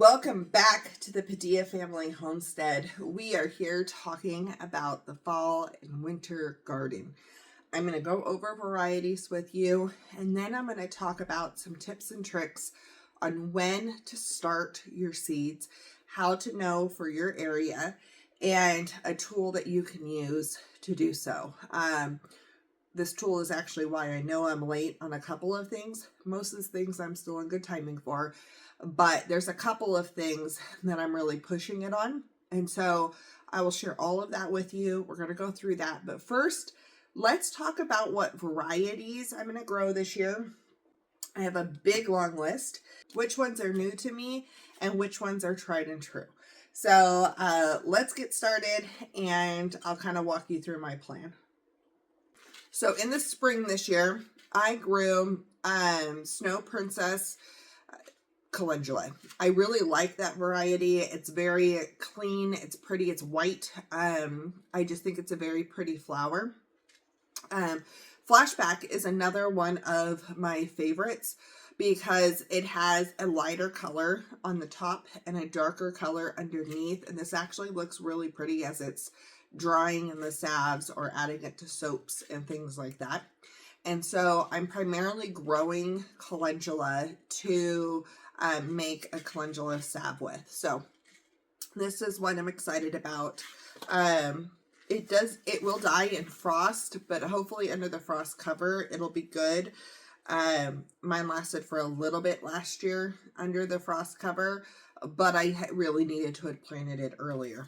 Welcome back to the Padilla Family Homestead. We are here talking about the fall and winter garden. I'm going to go over varieties with you, and then I'm going to talk about some tips and tricks on when to start your seeds, how to know for your area, and a tool that you can use to do so. This tool is actually why I know I'm late on a couple of things. Most of the things I'm still in good timing for, but there's a couple of things that I'm really pushing it on. And so I will share all of that with you. We're going to go through that. But first, let's talk about what varieties I'm going to grow this year. I have a big long list, which ones are new to me and which ones are tried and true. So let's get started, and I'll kind of walk you through my plan. So in the spring this year, I grew Snow Princess calendula. I really like that variety. It's very clean. It's pretty. It's white. I just think it's a very pretty flower. Flashback is another one of my favorites because it has a lighter color on the top and a darker color underneath. And this actually looks really pretty as it's drying in the salves or adding it to soaps and things like that. And so I'm primarily growing calendula to make a calendula salve with. So this is what I'm excited about. It will die in frost, but hopefully under the frost cover, it'll be good. Mine lasted for a little bit last year under the frost cover, but I really needed to have planted it earlier.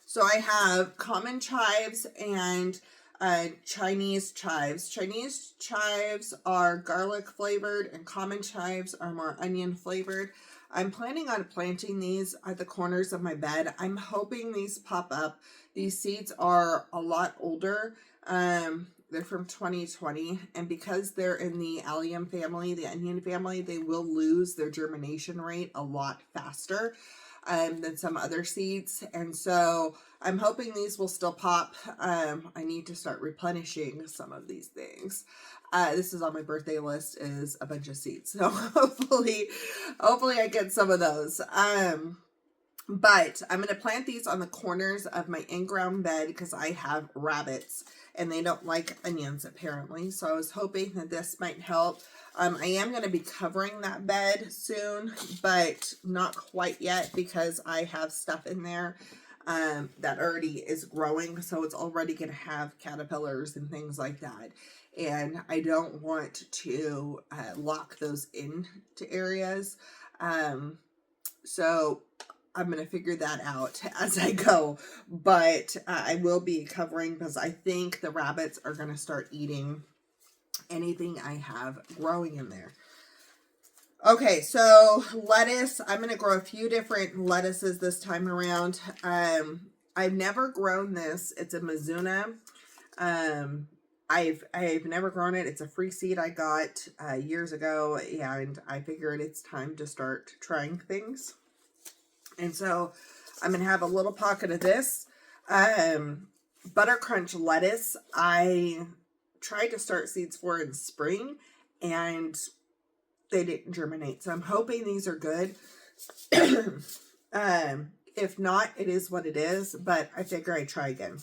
So I have common chives and Chinese chives. Chinese chives are garlic flavored and common chives are more onion flavored. I'm planning on planting these at the corners of my bed. I'm hoping these pop up. These seeds are a lot older. They're from 2020, and because they're in the allium family, the onion family, they will lose their germination rate a lot faster than some other seeds. And so I'm hoping these will still pop. I need to start replenishing some of these things. This is on my birthday list, is a bunch of seeds. So hopefully I get some of those. But I'm going to plant these on the corners of my in-ground bed because I have rabbits and they don't like onions apparently. So I was hoping that this might help. I am going to be covering that bed soon, but not quite yet because I have stuff in there that already is growing. So it's already going to have caterpillars and things like that. And I don't want to lock those into areas. So I'm going to figure that out as I go, but I will be covering because I think the rabbits are going to start eating anything I have growing in there. Okay, so lettuce, I'm going to grow a few different lettuces this time around. I've never grown this. It's a Mizuna. I've never grown it. It's a free seed I got years ago, and I figured it's time to start trying things. And so I'm going to have a little pocket of this. Butter Crunch lettuce, I tried to start seeds for in spring, and they didn't germinate. So I'm hoping these are good. If not, it is what it is, but I figure I'd try again.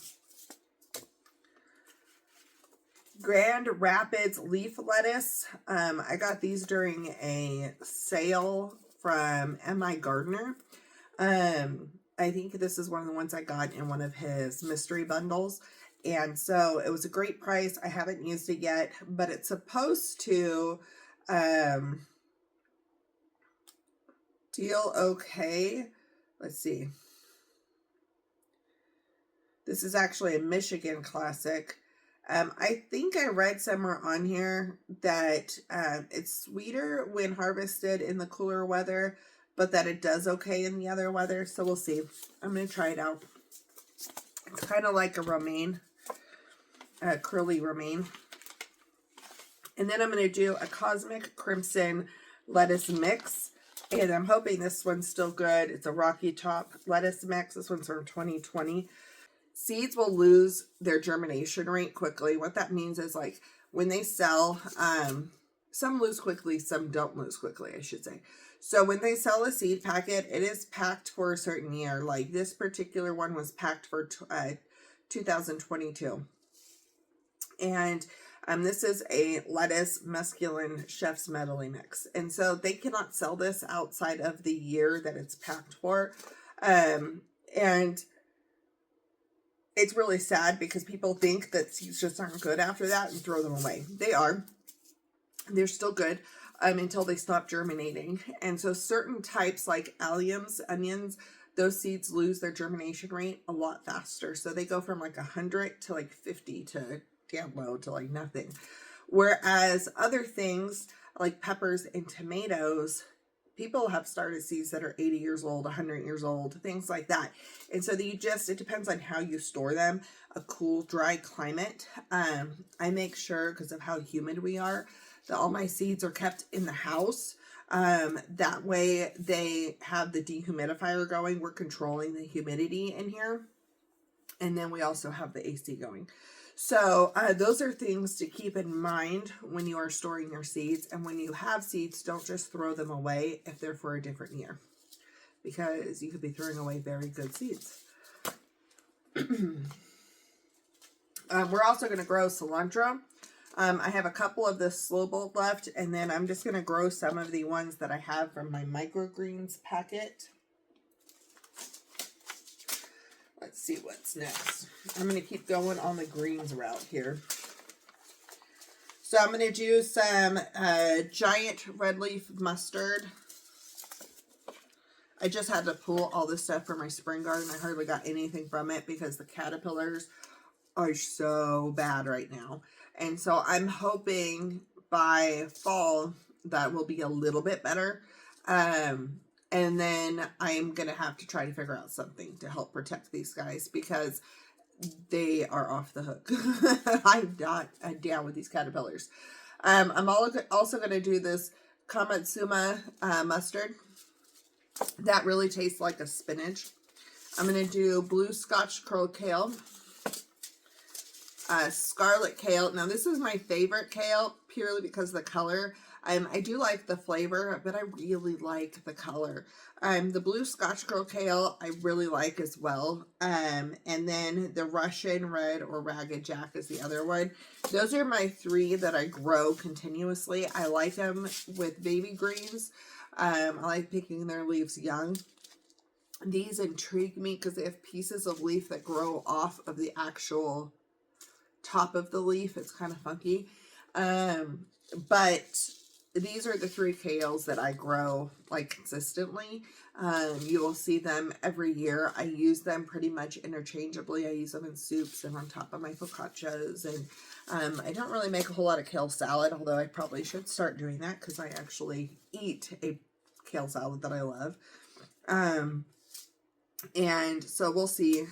Grand Rapids leaf lettuce. I got these during a sale from M.I. Gardner. I think this is one of the ones I got in one of his mystery bundles. And so it was a great price. I haven't used it yet, but it's supposed to deal okay. Let's see. This is actually a Michigan classic. I think I read somewhere on here that it's sweeter when harvested in the cooler weather, but that it does okay in the other weather. So we'll see. I'm going to try it out. It's kind of like a romaine, curly romaine. And then I'm going to do a Cosmic Crimson lettuce mix. And I'm hoping this one's still good. It's a Rocky Top lettuce mix. This one's from 2020. Seeds will lose their germination rate quickly. What that means is, like, when they sell Some lose quickly, some don't lose quickly, I should say. So when they sell a seed packet, it is packed for a certain year. Like this particular one was packed for 2022. And this is a lettuce mesclun chef's medley mix. And so they cannot sell this outside of the year that it's packed for. And it's really sad because people think that seeds just aren't good after that and throw them away. They are. They're still good until they stop germinating. And so certain types like alliums, onions, those seeds lose their germination rate a lot faster. So they go from like 100 to like 50 to damn low to like nothing. Whereas other things like peppers and tomatoes, people have started seeds that are 80 years old, 100 years old, things like that. And so it depends on how you store them. A cool, dry climate. I make sure, because of how humid we are, that all my seeds are kept in the house. That way they have the dehumidifier going. We're controlling the humidity in here. And then we also have the AC going. So those are things to keep in mind when you are storing your seeds. And when you have seeds, don't just throw them away if they're for a different year, because you could be throwing away very good seeds. We're also going to grow cilantro. I have a couple of the slow bulb left, and then I'm just going to grow some of the ones that I have from my microgreens packet. Let's see what's next. I'm going to keep going on the greens route here. So I'm going to do some giant red leaf mustard. I just had to pull all this stuff from my spring garden. I hardly got anything from it because the caterpillars are so bad right now. And so I'm hoping by fall that will be a little bit better. And then I'm going to have to try to figure out something to help protect these guys because they are off the hook. I'm not down with these caterpillars. I'm also going to do this Kamatsuma mustard. That really tastes like a spinach. I'm going to do blue Scotch curl kale. Scarlet kale. Now this is my favorite kale purely because of the color. I do like the flavor, but I really like the color. The blue Scotch curl kale I really like as well. And then the Russian red or ragged jack is the other one. Those are my three that I grow continuously. I like them with baby greens. I like picking their leaves young. These intrigue me because they have pieces of leaf that grow off of the actual top of the leaf. It's kind of funky. But these are the three kales that I grow like consistently. You will see them every year. I use them pretty much interchangeably. I use them in soups and on top of my focaccias. And I don't really make a whole lot of kale salad, although I probably should start doing that because I actually eat a kale salad that I love. And so we'll see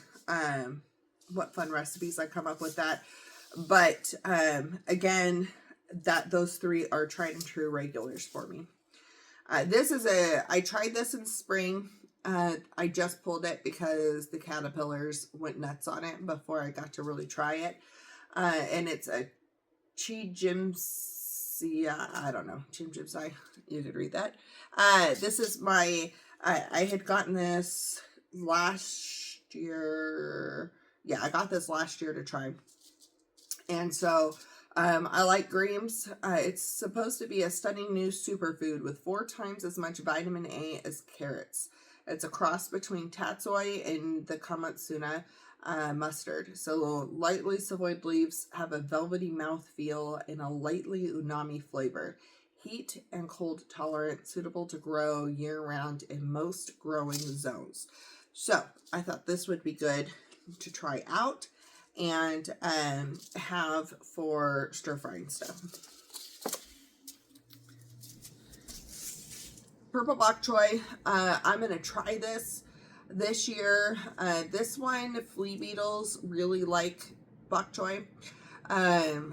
what fun recipes I come up with that. But again, those three are tried and true regulars for me. I tried this in spring. I just pulled it because the caterpillars went nuts on it before I got to really try it. And it's a Chimjimsia, I don't know, Chimjimsai, you could read that. This is I had gotten this last year. Yeah, I got this last year to try. And so I like greens. It's supposed to be a stunning new superfood with 4 times as much vitamin A as carrots. It's a cross between tatsoi and the Kamatsuna mustard. So lightly savoyed leaves have a velvety mouthfeel and a lightly umami flavor. Heat and cold tolerant, suitable to grow year-round in most growing zones. So I thought this would be good to try out and have for stir frying stuff. Purple bok choy. I'm going to try this year. This one, flea beetles really like bok choy.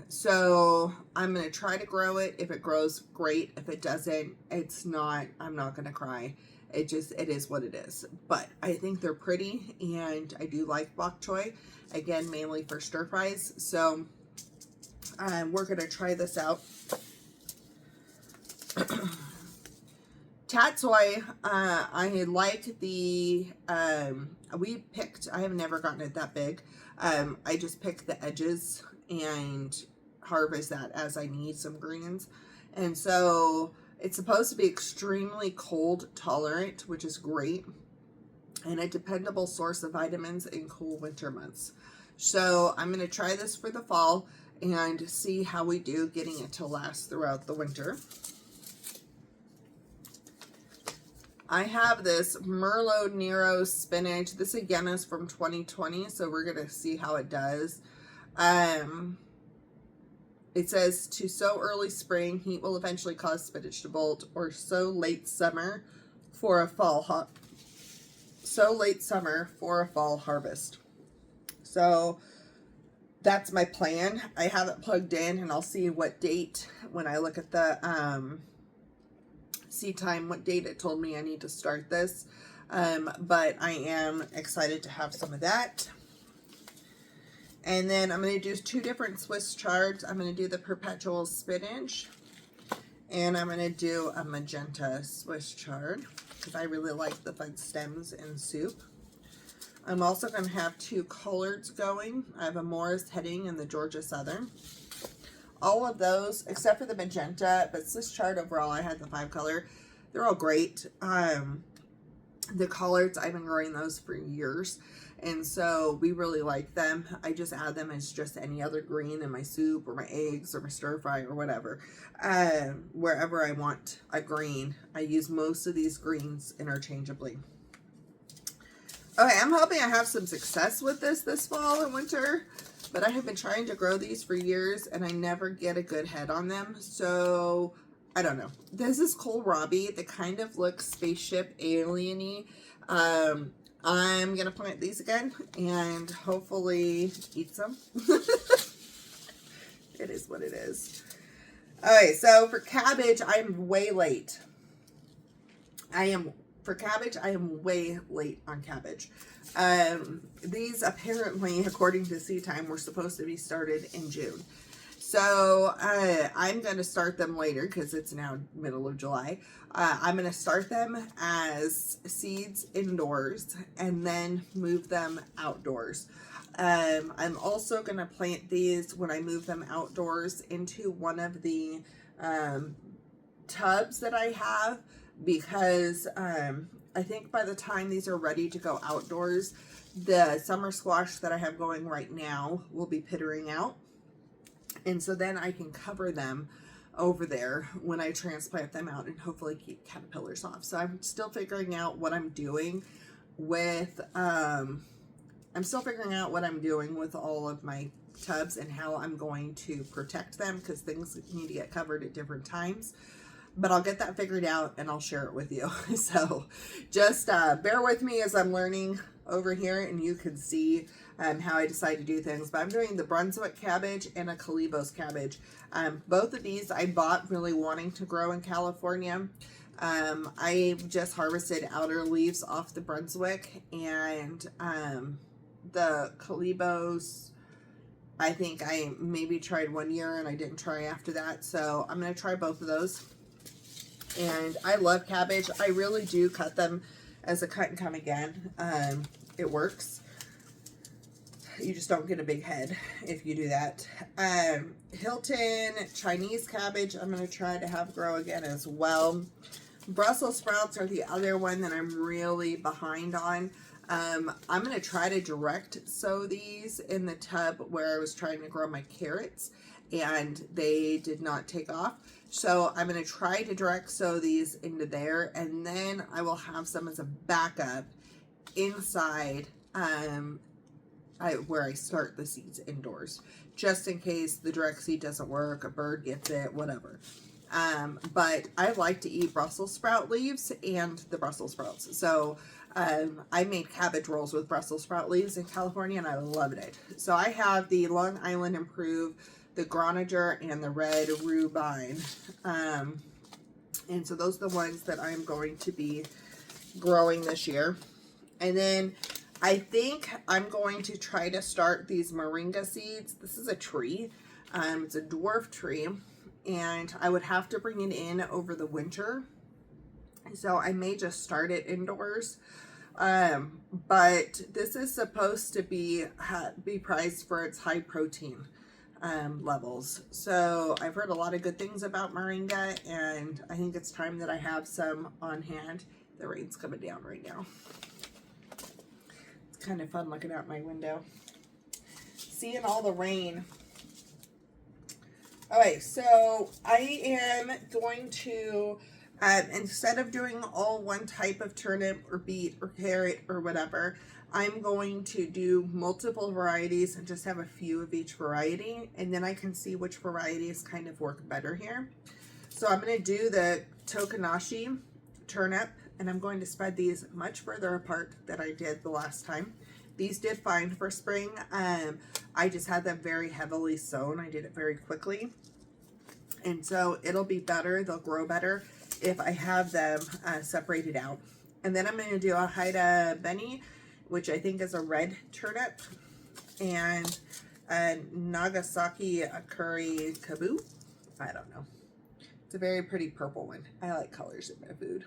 So I'm going to try to grow it. If it grows, great. If it doesn't, I'm not going to cry. It is what it is. But I think they're pretty, and I do like bok choy. Again, mainly for stir fries. So we're going to try this out. Tatsoi, I like the, I have never gotten it that big. I just pick the edges and harvest that as I need some greens. And so it's supposed to be extremely cold tolerant, which is great, and a dependable source of vitamins in cool winter months. So I'm going to try this for the fall and see how we do getting it to last throughout the winter. I have this Merlot Nero spinach. This again is from 2020, so we're going to see how it does. It says to sow early spring, heat will eventually cause spinach to bolt, or sow late summer for a fall harvest. So that's my plan. I have it plugged in, and I'll see what date when I look at the seed time, what date it told me I need to start this. But I am excited to have some of that. And then I'm going to do 2 different Swiss chards. I'm going to do the perpetual spinach, and I'm going to do a magenta Swiss chard because I really like the fun stems in soup. I'm also going to have 2 collards going. I have a Morris Heading and the Georgia Southern. All of those, except for the magenta, but Swiss chard overall, I had the 5 color. They're all great. The collards, I've been growing those for years, and so we really like them. I just add them as just any other green in my soup or my eggs or my stir fry or whatever. Wherever I want a green, I use most of these greens interchangeably. Okay, I'm hoping I have some success with this fall and winter, but I have been trying to grow these for years and I never get a good head on them, so I don't know. This is kohlrabi that kind of looks spaceship alien-y. I'm going to plant these again and hopefully eat some. It is what it is. Okay, so for cabbage, I'm way late. For cabbage, I am way late on cabbage. These apparently, according to seed time, were supposed to be started in June. So I'm going to start them later because it's now middle of July. I'm going to start them as seeds indoors and then move them outdoors. I'm also going to plant these when I move them outdoors into one of the tubs that I have, because I think by the time these are ready to go outdoors, the summer squash that I have going right now will be pittering out. And so then I can cover them over there when I transplant them out and hopefully keep caterpillars off. So I'm still figuring out what I'm doing with, all of my tubs and how I'm going to protect them, because things need to get covered at different times. But I'll get that figured out and I'll share it with you. So just bear with me as I'm learning over here, and you can see how I decide to do things. But I'm doing the Brunswick cabbage and a Calibos cabbage. Both of these I bought really wanting to grow in California. I just harvested outer leaves off the Brunswick, and the Calibos, I think I maybe tried 1 year and I didn't try after that. So I'm going to try both of those. And I love cabbage. I really do cut them as a cut and come again. It works. You just don't get a big head if you do that. Hilton Chinese cabbage, I'm going to try to have grow again as well. Brussels sprouts are the other one that I'm really behind on. I'm going to try to direct sow these in the tub where I was trying to grow my carrots, and they did not take off. So I'm going to try to direct sow these into there, and then I will have some as a backup inside where I start the seeds indoors, just in case the direct seed doesn't work, a bird gets it, whatever. But I like to eat Brussels sprout leaves and the Brussels sprouts. So I made cabbage rolls with Brussels sprout leaves in California, and I loved it. So I have the Long Island Improve, the Groninger, and the Red Rubine. And so those are the ones that I'm going to be growing this year. And then I think I'm going to try to start these moringa seeds. This is a tree. It's a dwarf tree, and I would have to bring it in over the winter So I may just start it indoors. But this is supposed to be prized for its high protein levels. So I've heard a lot of good things about moringa, and I think it's time that I have some on hand. The rain's coming down right now. It's kind of fun looking out my window, seeing all the rain. Okay, so I am going to, instead of doing all one type of turnip or beet or carrot or whatever, I'm going to do multiple varieties and just have a few of each variety, and then I can see which varieties kind of work better here. So I'm going to do the Tokanashi turnip, and I'm going to spread these much further apart than I did the last time. These did fine for spring. I just had them very heavily sown. I did it very quickly. And so it'll be better, they'll grow better if I have them separated out. And then I'm going to do a Haida Beni, which I think is a red turnip, and a Nagasaki Curry Kabu. I don't know. It's a very pretty purple one. I like colors in my food.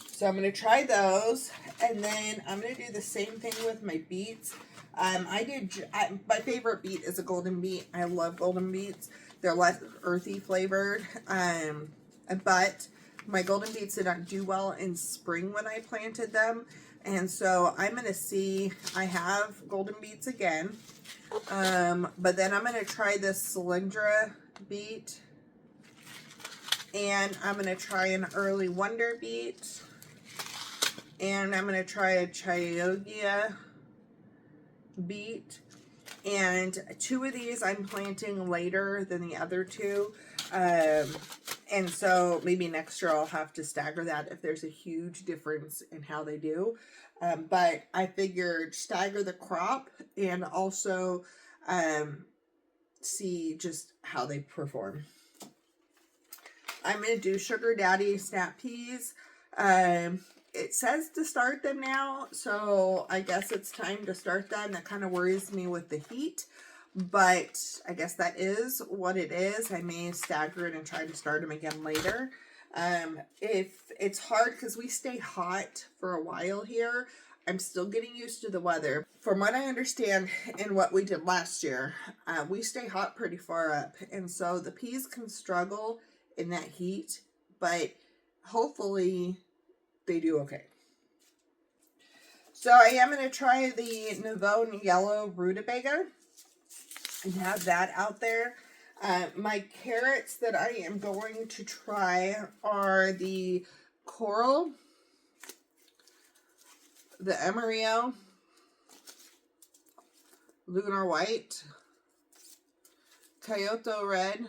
So I'm going to try those, and then I'm going to do the same thing with my beets. My favorite beet is a golden beet. I love golden beets. They're less earthy flavored, but my golden beets did not do well in spring when I planted them, and so I'm going to see, I have golden beets again, but then I'm going to try this Cylindra beet, and I'm going to try an early wonder beet, and I'm going to try a Chioggia beet, and two of these I'm planting later than the other two, and so maybe next year I'll have to stagger that if there's a huge difference in how they do, but I figured stagger the crop and also see just how they perform. I'm going to do Sugar Daddy snap peas. It says to start them now, so I guess it's time to start them. That kind of worries me with the heat, but I guess that is what it is. I may stagger it and try to start them again later. If it's hard because we stay hot for a while here, I'm still getting used to the weather. From what I understand and what we did last year, we stay hot pretty far up, and so the peas can struggle in that heat, but hopefully they do okay. So I am going to try the Navone Yellow Rutabaga and have that out there. My carrots that I am going to try are the Coral, the Emerio, Lunar White, Kyoto Red,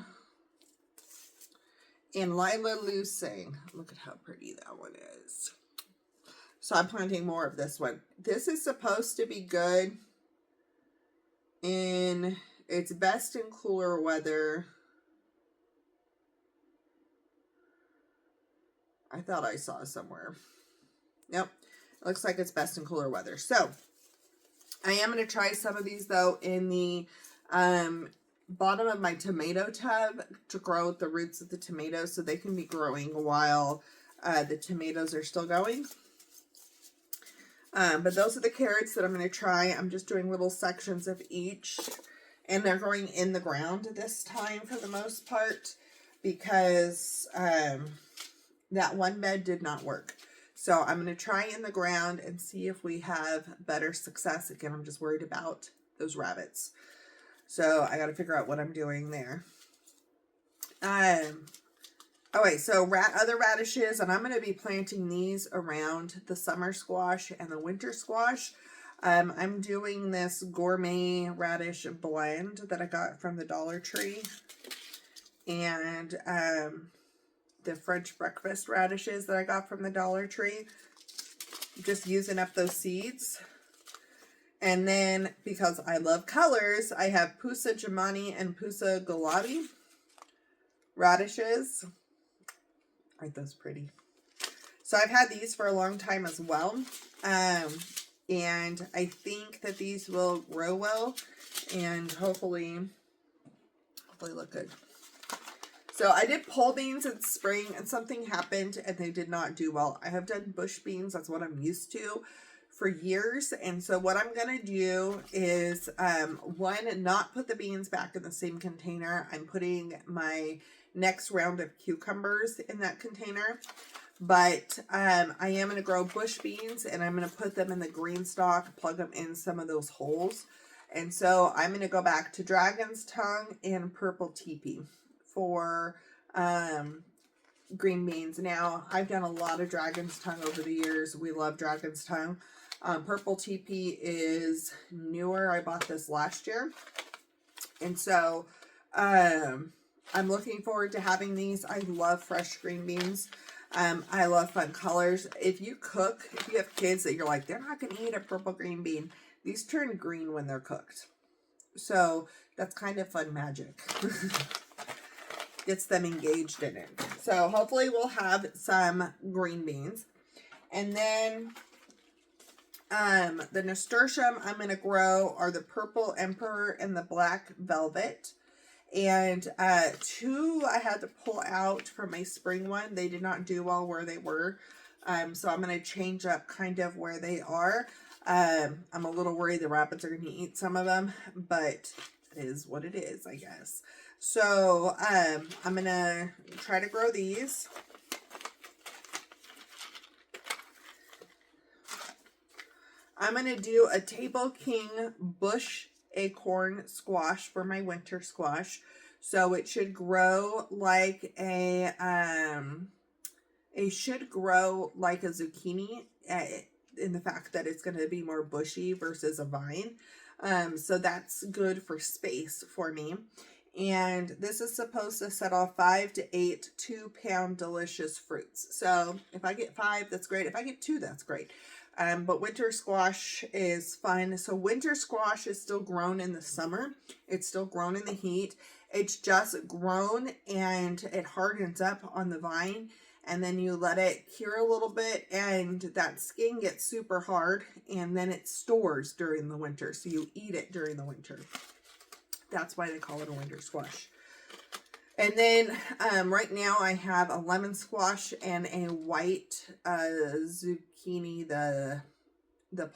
and Lila Lucing. Look at how pretty that one is. So I'm planting more of this one. This is supposed to be good in, it's best in cooler weather. I thought I saw somewhere. Yep, it looks like it's best in cooler weather. So I am going to try some of these though in the bottom of my tomato tub to grow the roots of the tomatoes so they can be growing while the tomatoes are still going. But those are the carrots that I'm going to try. I'm just doing little sections of each, and they're growing in the ground this time for the most part because that one bed did not work. So I'm going to try in the ground and see if we have better success. Again, I'm just worried about those rabbits. So I got to figure out what I'm doing there. Okay, so other radishes, and I'm going to be planting these around the summer squash and the winter squash. I'm doing this gourmet radish blend that I got from the Dollar Tree, and the French breakfast radishes that I got from the Dollar Tree. Just using up those seeds. And then, because I love colors, I have Pusa Jamani and Pusa Gulabi radishes. Aren't those pretty? So I've had these for a long time as well. And I think that these will grow well and hopefully look good. So I did pole beans in spring and something happened and they did not do well. I have done bush beans. That's what I'm used to for years. And so what I'm going to do is, one, not put the beans back in the same container. I'm putting my next round of cucumbers in that container. But I am going to grow bush beans and I'm going to put them in the GreenStalk, plug them in some of those holes. And so I'm going to go back to Dragon's Tongue and Purple Teepee for green beans. Now, I've done a lot of Dragon's Tongue over the years. We love Dragon's Tongue. Purple Teepee is newer. I bought this last year. And so I'm looking forward to having these. I love fresh green beans. I love fun colors. If you cook, if you have kids that you're like, they're not going to eat a purple green bean, these turn green when they're cooked. So that's kind of fun magic. Gets them engaged in it. So hopefully we'll have some green beans. And then the nasturtium I'm going to grow are the Purple Emperor and the Black Velvet. And two I had to pull out from my spring one. They did not do well where they were. So I'm going to change up kind of where they are. I'm a little worried the rabbits are going to eat some of them, but it is what it is, I guess. So I'm going to try to grow these. I'm going to do a Table King bush acorn squash for my winter squash. So it should grow like it should grow like a zucchini in the fact that it's going to be more bushy versus a vine. So that's good for space for me. And this is supposed to set off 5 to 8 2-pound delicious fruits. So if I get 5, that's great. If I get 2, that's great. But winter squash is fun. So winter squash is still grown in the summer. It's still grown in the heat. It's just grown and it hardens up on the vine. And then you let it cure a little bit and that skin gets super hard. And then it stores during the winter. So you eat it during the winter. That's why they call it a winter squash. And then right now I have a lemon squash and a white zucchini, the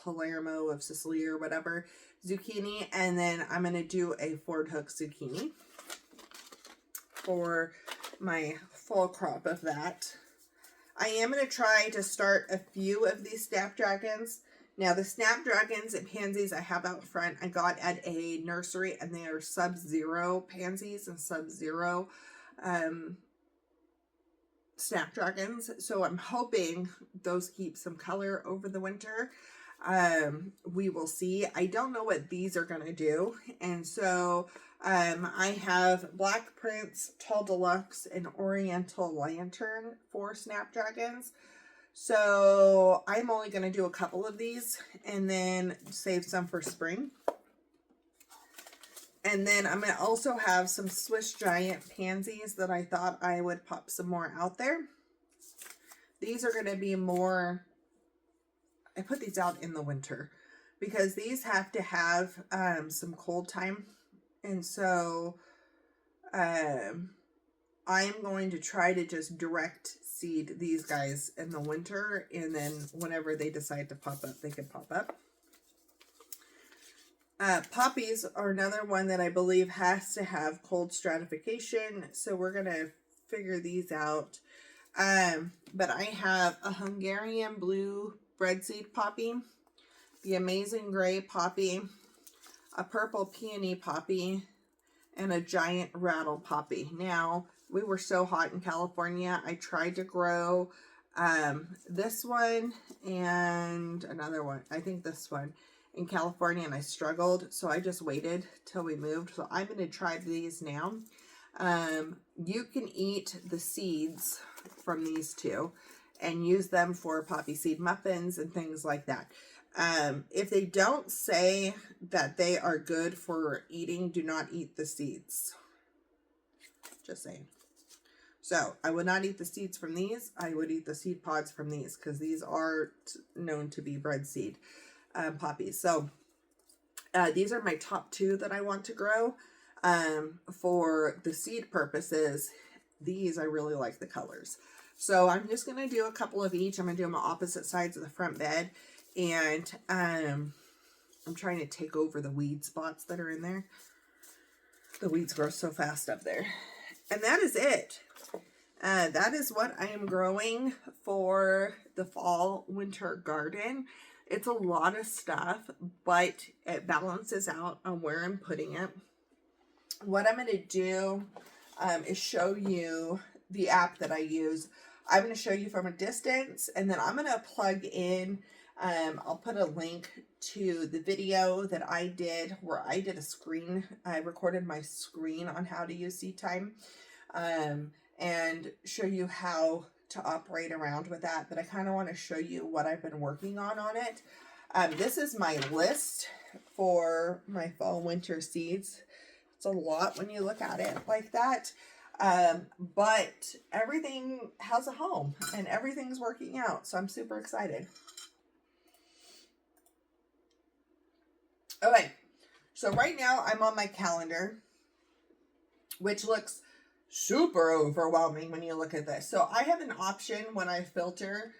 Palermo of Sicily or whatever zucchini. And then I'm going to do a Ford Hook zucchini for my fall crop of that. I am going to try to start a few of these snapdragons. Now, the snapdragons and pansies I have out front, I got at a nursery, and they are Sub-Zero pansies and Sub-Zero snapdragons. So I'm hoping those keep some color over the winter. We will see. I don't know what these are going to do. And so I have Black Prince, Tall Deluxe, and Oriental Lantern for snapdragons. So I'm only going to do a couple of these and then save some for spring. And then I'm going to also have some Swiss Giant pansies that I thought I would pop some more out there. These are going to be more, I put these out in the winter because these have to have some cold time. And so I'm going to try to just direct seed these guys in the winter, and then whenever they decide to pop up, they can pop up. Poppies are another one that I believe has to have cold stratification, so we're going to figure these out. But I have a Hungarian blue breadseed poppy, the Amazing Gray poppy, a purple peony poppy, and a giant rattle poppy. Now, we were so hot in California, I tried to grow this one and another one. I think this one in California, and I struggled, so I just waited till we moved. So I'm going to try these now. You can eat the seeds from these two and use them for poppy seed muffins and things like that. If they don't say that they are good for eating, do not eat the seeds. Just saying. So I would not eat the seeds from these. I would eat the seed pods from these because these are known to be bread seed poppies. So these are my top 2 that I want to grow for the seed purposes. these, I really like the colors. So I'm just going to do a couple of each. I'm going to do them on opposite sides of the front bed. And I'm trying to take over the weed spots that are in there. The weeds grow so fast up there. And that is it. That is what I am growing for the fall winter garden. It's a lot of stuff, but it balances out on where I'm putting it. What I'm going to do is show you the app that I use. I'm going to show you from a distance, and then I'm going to plug in, I'll put a link to the video that I did where I did a screen. I recorded my screen on how to use SeedTime, and show you how to operate around with that. But I kind of want to show you what I've been working on it. This is my list for my fall winter seeds. It's a lot when you look at it like that. But everything has a home and everything's working out. So I'm super excited. Okay. So right now I'm on my calendar, which looks super overwhelming when you look at this. So I have an option when I filter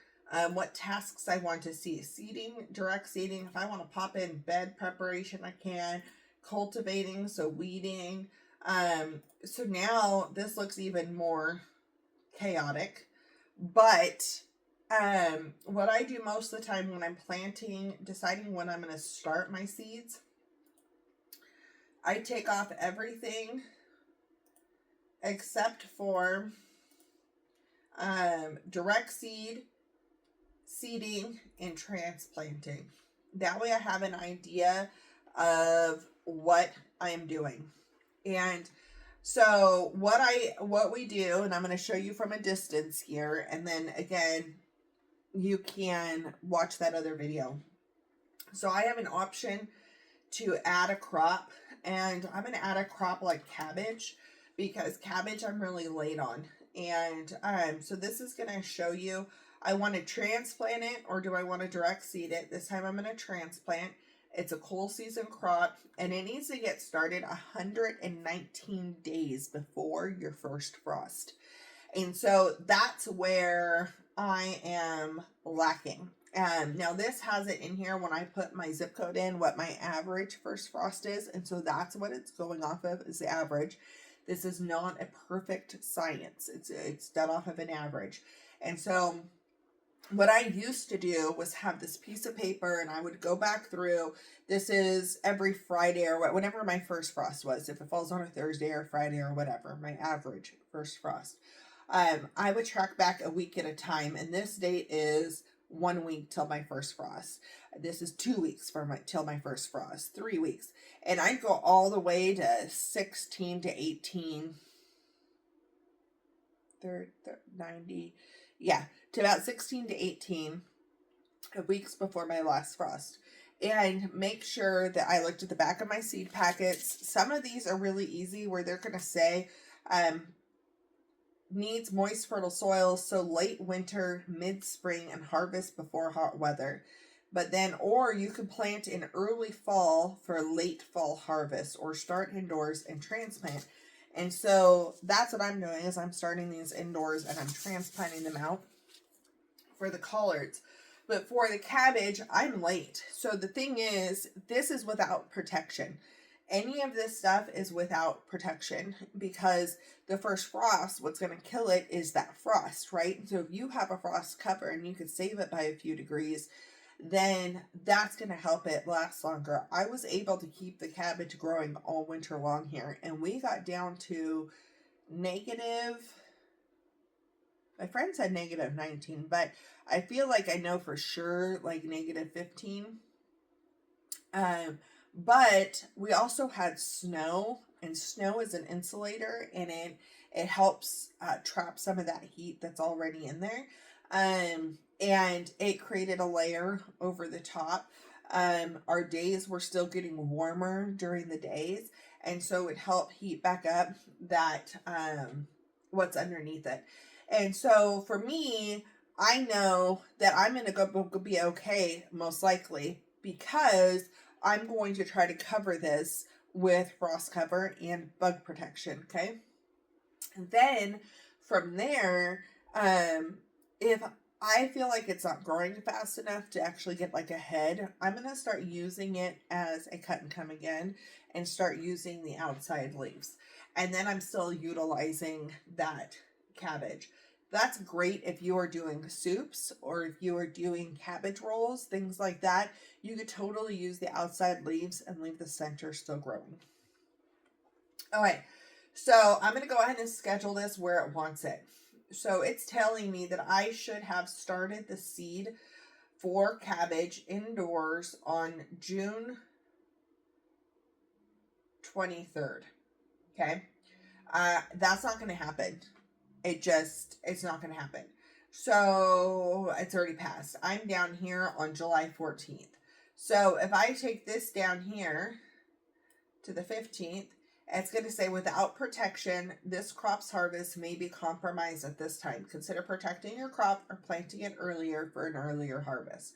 what tasks I want to see. Seeding, direct seeding. If I want to pop in bed preparation, I can. Cultivating, so weeding. So now this looks even more chaotic. But what I do most of the time when I'm planting, deciding when I'm going to start my seeds, I take off everything except for direct seeding, and transplanting. That way I have an idea of what I am doing. And so what we do, and I'm going to show you from a distance here, and then again, you can watch that other video. So I have an option to add a crop, and I'm going to add a crop like cabbage, because cabbage I'm really late on. And so this is going to show you, I want to transplant it or do I want to direct seed it. This time I'm going to transplant. It's a cool season crop, and it needs to get started 119 days before your first frost. And so that's where I am lacking. Now this has it in here when I put my zip code in, what my average first frost is. And so that's what it's going off of, is the average. This is not a perfect science. It's done off of an average. And so what I used to do was have this piece of paper, and I would go back through. This is every Friday or whenever my first frost was. If it falls on a Thursday or Friday or whatever, my average first frost. I would track back a week at a time, and this date is 1 week till my first frost. This is 2 weeks till my first frost, 3 weeks. And I'd go all the way to 16 to 18, 90, yeah, to about 16 to 18 weeks before my last frost. And make sure that I looked at the back of my seed packets. Some of these are really easy where they're going to say, needs moist, fertile soil, so late winter, mid-spring, and harvest before hot weather. But then, or you could plant in early fall for late fall harvest, or start indoors and transplant. And so that's what I'm doing, is I'm starting these indoors and I'm transplanting them out for the collards. But for the cabbage, I'm late. So the thing is, this is without protection. Any of this stuff is without protection, because the first frost, what's going to kill it is that frost, right? So if you have a frost cover and you could save it by a few degrees, then that's going to help it last longer. I was able to keep the cabbage growing all winter long here, and we got down to negative, my friend said negative 19, but I feel like I know for sure like negative 15. But we also had snow, and snow is an insulator, and it helps trap some of that heat that's already in there. And it created a layer over the top. Our days were still getting warmer during the days, and so it helped heat back up that what's underneath it. And so for me, I know that I'm going to go be okay, most likely, because I'm going to try to cover this with frost cover and bug protection, okay? And then from there, if I feel like it's not growing fast enough to actually get like a head, I'm going to start using it as a cut and come again and start using the outside leaves. And then I'm still utilizing that cabbage. That's great if you are doing soups or if you are doing cabbage rolls, things like that. You could totally use the outside leaves and leave the center still growing. All right, so I'm going to go ahead and schedule this where it wants it. So it's telling me that I should have started the seed for cabbage indoors on June 23rd. Okay. That's not going to happen. It's not going to happen. So it's already passed. I'm down here on July 14th. So if I take this down here to the 15th, it's going to say, without protection, this crop's harvest may be compromised at this time. Consider protecting your crop or planting it earlier for an earlier harvest.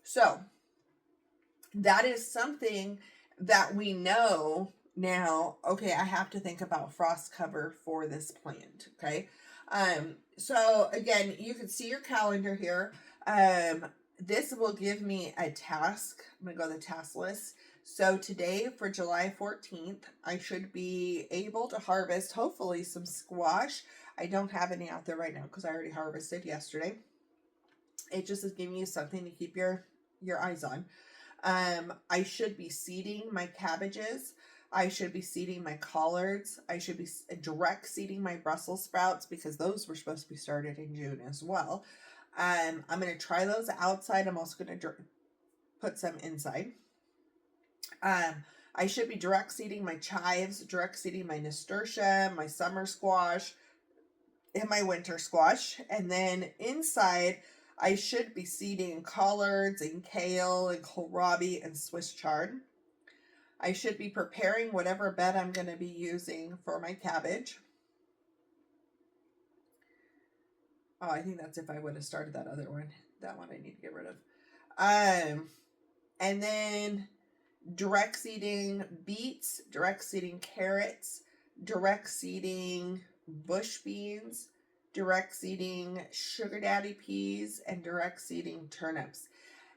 So that is something that we know now. Okay, I have to think about frost cover for this plant. Okay. So again, you can see your calendar here. This will give me a task. I'm going to go to the task list. So today for July 14th, I should be able to harvest hopefully some squash. I don't have any out there right now because I already harvested yesterday. It just is giving you something to keep your eyes on. I should be seeding my cabbages. I should be seeding my collards. I should be direct seeding my Brussels sprouts because those were supposed to be started in June as well. I'm going to try those outside. I'm also going to put some inside. I should be direct seeding my chives, direct seeding my nasturtium, my summer squash, and my winter squash. And then inside, I should be seeding collards and kale and kohlrabi and Swiss chard. I should be preparing whatever bed I'm going to be using for my cabbage. Oh, I think that's if I would have started that other one. That one I need to get rid of. And then direct seeding beets, direct seeding carrots, direct seeding bush beans, direct seeding sugar daddy peas, and direct seeding turnips.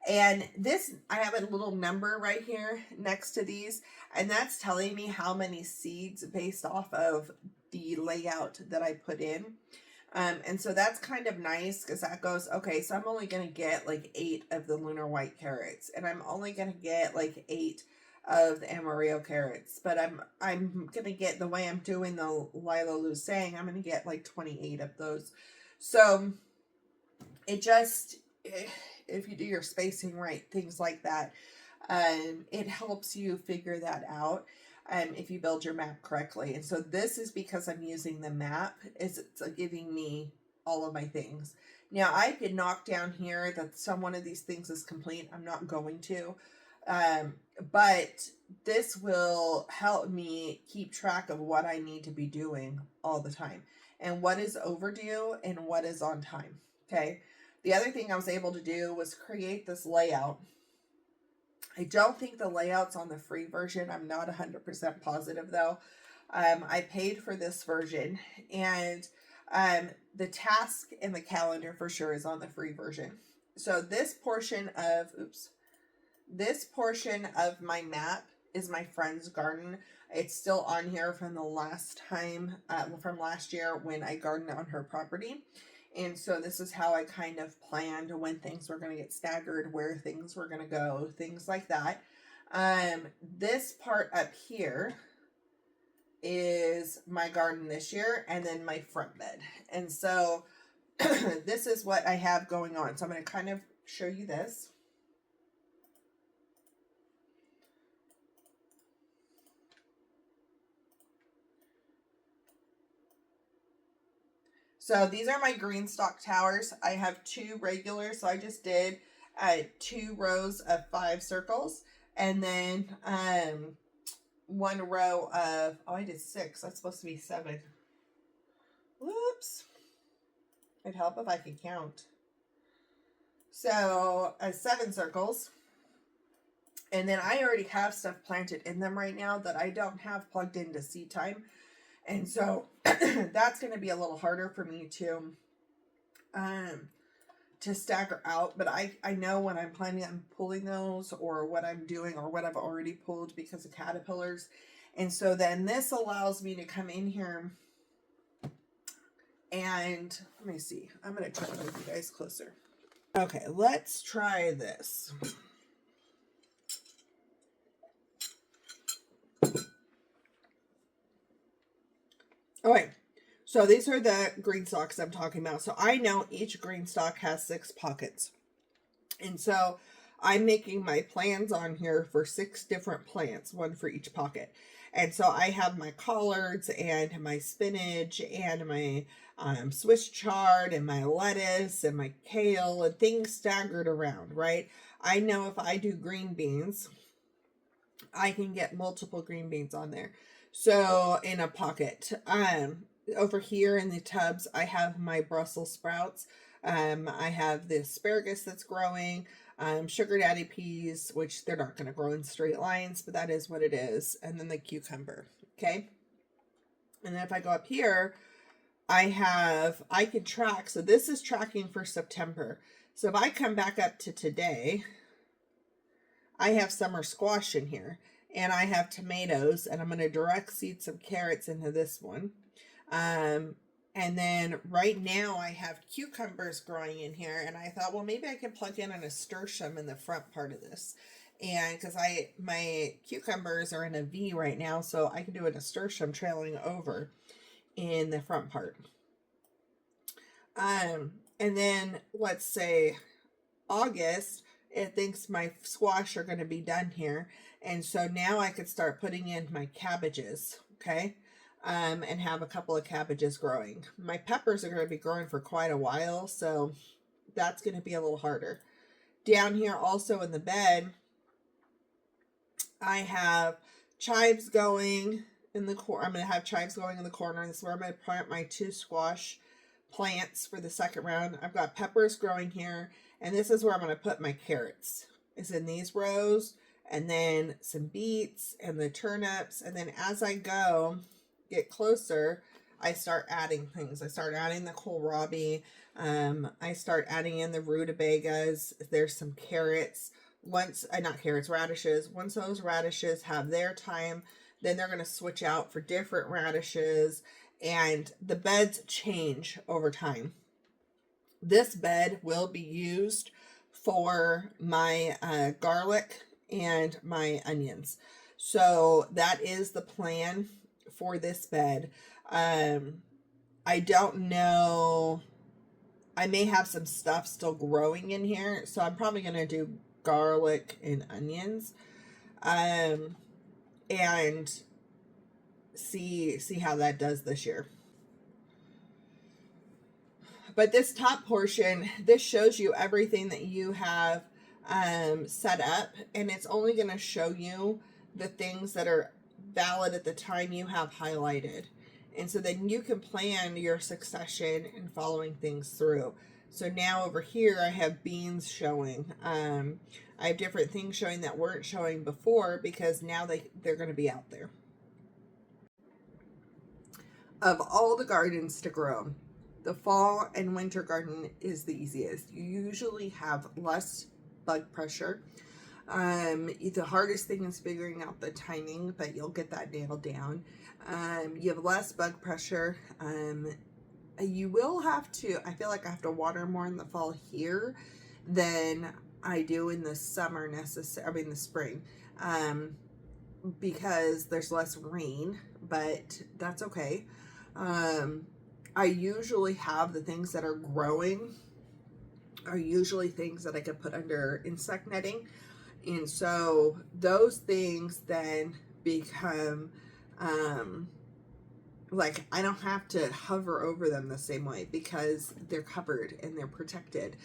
And this, I have a little number right here next to these, and that's telling me how many seeds based off of the layout that I put in. And so that's kind of nice because that goes, okay, so I'm only going to get like 8 of the lunar white carrots, and I'm only going to get like 8 of the amarillo carrots, but I'm going to get, the way I'm doing the Lila Lu saying, I'm going to get like 28 of those. So it just, if you do your spacing right, things like that, it helps you figure that out. If you build your map correctly. And so this is because I'm using the map, it's giving me all of my things. Now I could knock down here that some one of these things is complete. I'm not going to, but this will help me keep track of what I need to be doing all the time and what is overdue and what is on time. Okay. The other thing I was able to do was create this layout. I don't think the layout's on the free version. I'm not 100% positive though. I paid for this version, and the task and the calendar for sure is on the free version. So this portion of my map is my friend's garden. It's still on here from the last time, from last year when I gardened on her property. And so this is how I kind of planned when things were going to get staggered, where things were going to go, things like that. This part up here is my garden this year, and then my front bed. And so this is what I have going on. So I'm going to kind of show you this. So these are my GreenStalk towers. I have 2 regular, so I just did 2 rows of 5 circles, and then 1 row of, oh, I did 6. That's supposed to be 7. Whoops. It'd help if I could count. So 7 circles. And then I already have stuff planted in them right now that I don't have plugged into seed time. And so that's going to be a little harder for me to stagger out. But I know when I'm planning on pulling those, or what I'm doing, or what I've already pulled because of caterpillars. And so then this allows me to come in here and let me see. I'm going to try to move you guys closer. Okay, let's try this. Okay, so these are the GreenStalks I'm talking about. So I know each GreenStalk has 6 pockets. And so I'm making my plans on here for 6 different plants, one for each pocket. And so I have my collards and my spinach and my Swiss chard and my lettuce and my kale and things staggered around, right? I know if I do green beans, I can get multiple green beans on there. So in a pocket, over here in the tubs, I have my Brussels sprouts. I have the asparagus that's growing, sugar daddy peas, which they're not going to grow in straight lines, but that is what it is. And then the cucumber. Okay. And then if I go up here, I can track. So this is tracking for September. So if I come back up to today, I have summer squash in here, and I have tomatoes, and I'm going to direct seed some carrots into this one. And then right now I have cucumbers growing in here, and I thought, well, maybe I can plug in a nasturtium in the front part of this. And because my cucumbers are in a V right now, so I can do a nasturtium trailing over in the front part. And then let's say August, it thinks my squash are going to be done here. And so now I could start putting in my cabbages, okay? And have a couple of cabbages growing. My peppers are going to be growing for quite a while, so that's going to be a little harder. Down here also in the bed, I have chives going in the corner. I'm going to have chives going in the corner. This is where I'm going to plant my 2 squash plants for the second round. I've got peppers growing here, and this is where I'm going to put my carrots. It's in these rows, and then some beets and the turnips. And then as I get closer, I start adding things. I start adding the kohlrabi. I start adding in the rutabagas. There's some carrots. Radishes. Once those radishes have their time, then they're going to switch out for different radishes, and the beds change over time. This bed will be used for my garlic and my onions. So that is the plan for this bed. I don't know. I may have some stuff still growing in here, so I'm probably going to do garlic and onions, and see how that does this year. But this top portion, this shows you everything that you have set up, and it's only going to show you the things that are valid at the time you have highlighted. And so then you can plan your succession and following things through. So now over here, I have beans showing. I have different things showing that weren't showing before because now they're going to be out there. Of all the gardens to grow, the fall and winter garden is the easiest. You usually have less bug pressure. The hardest thing is figuring out the timing, but you'll get that nailed down. You have less bug pressure. You will have to, I feel like I have to water more in the fall here than I do in the summer the spring. Because there's less rain, but that's okay. I usually have the things that are growing are usually things that I could put under insect netting. And so those things then become, like I don't have to hover over them the same way because they're covered and they're protected.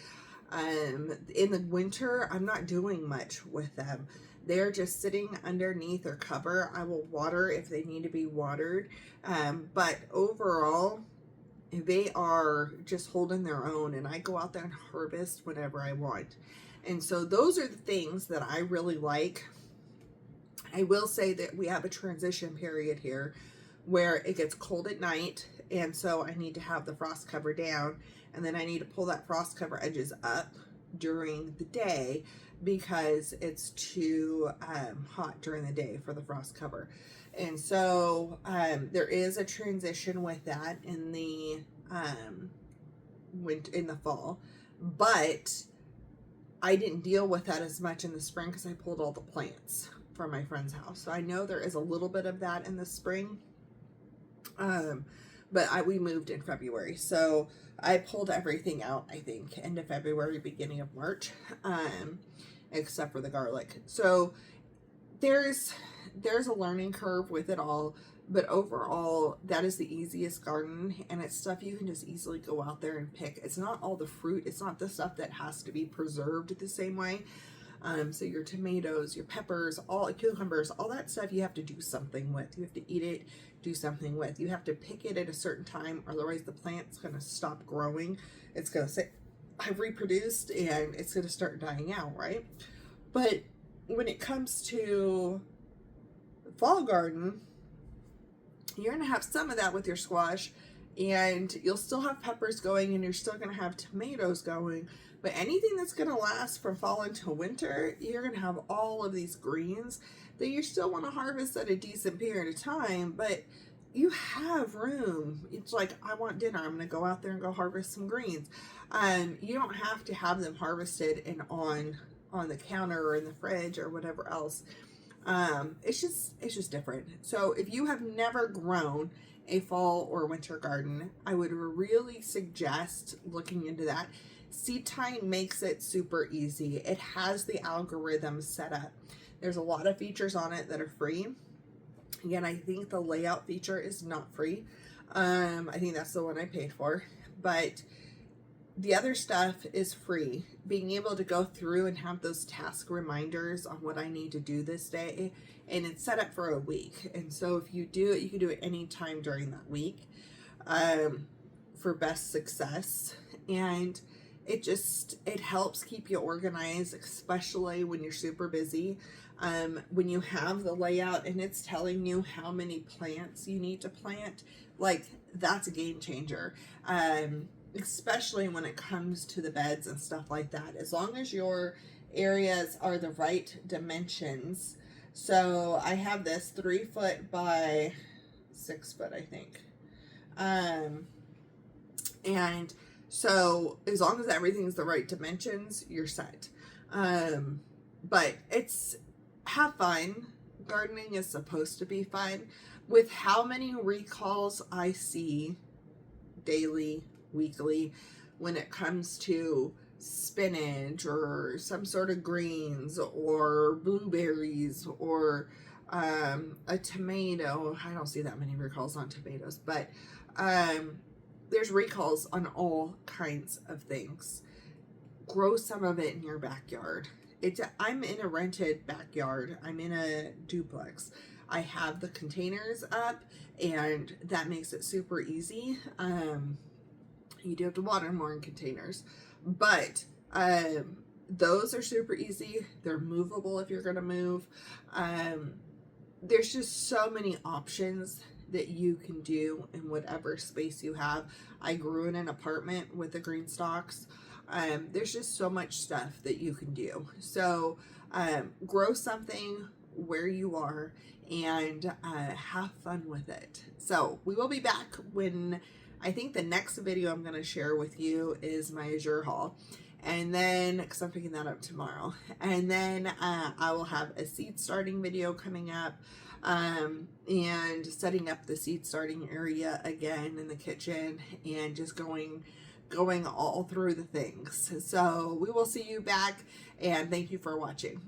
In the winter, I'm not doing much with them. They're just sitting underneath their cover. I will water if they need to be watered. But overall, they are just holding their own, and I go out there and harvest whenever I want. And so those are the things that I really like. I will say that we have a transition period here where it gets cold at night, and so I need to have the frost cover down, and then I need to pull that frost cover edges up during the day because it's too hot during the day for the frost cover. And so there is a transition with that in the in the fall, but I didn't deal with that as much in the spring because I pulled all the plants from my friend's house. So I know there is a little bit of that in the spring. But we moved in February, so I pulled everything out, I think, end of February, beginning of March, except for the garlic. So there's a learning curve with it all, but overall, that is the easiest garden, and it's stuff you can just easily go out there and pick. It's not all the fruit. It's not the stuff that has to be preserved the same way. So your tomatoes, your peppers, all cucumbers, all that stuff you have to do something with. You have to eat it, do something with. You have to pick it at a certain time, otherwise the plant's going to stop growing. It's going to say, I've reproduced, and it's going to start dying out, right? But when it comes to fall garden, you're going to have some of that with your squash, and you'll still have peppers going, and you're still going to have tomatoes going. But anything that's going to last from fall into winter, you're going to have all of these greens that you still want to harvest at a decent period of time, but you have room. It's like, I want dinner, I'm going to go out there and go harvest some greens. You don't have to have them harvested and on the counter or in the fridge or whatever else. It's just different. So if you have never grown a fall or winter garden, I would really suggest looking into that. Seed time makes it super easy. It has the algorithm set up. There's a lot of features on it that are free. Again, I think the layout feature is not free. I think that's the one I paid for, but the other stuff is free. Being able to go through and have those task reminders on what I need to do this day, and it's set up for a week. And so if you do it, you can do it anytime during that week for best success. And it helps keep you organized, especially when you're super busy. When you have the layout and it's telling you how many plants you need to plant, like, that's a game changer. Especially when it comes to the beds and stuff like that. As long as your areas are the right dimensions. So I have this 3 foot by 6 foot, I think. And so as long as everything's the right dimensions, you're set. But have fun. Gardening is supposed to be fun. With how many recalls I see daily, weekly, when it comes to spinach or some sort of greens or blueberries or a tomato. I don't see that many recalls on tomatoes, but there's recalls on all kinds of things. Grow some of it in your backyard. I'm in a rented backyard. I'm in a duplex. I have the containers up, and that makes it super easy. You do have to water more in containers, but those are super easy. They're movable if you're going to move. There's just so many options that you can do in whatever space you have. I grew in an apartment with the GreenStalks. There's just so much stuff that you can do. So grow something where you are and have fun with it. So we will be back when I think the next video I'm going to share with you is my Azure haul. And then, because I'm picking that up tomorrow. And then I will have a seed starting video coming up. And setting up the seed starting area again in the kitchen, and just going all through the things. So we will see you back, and thank you for watching.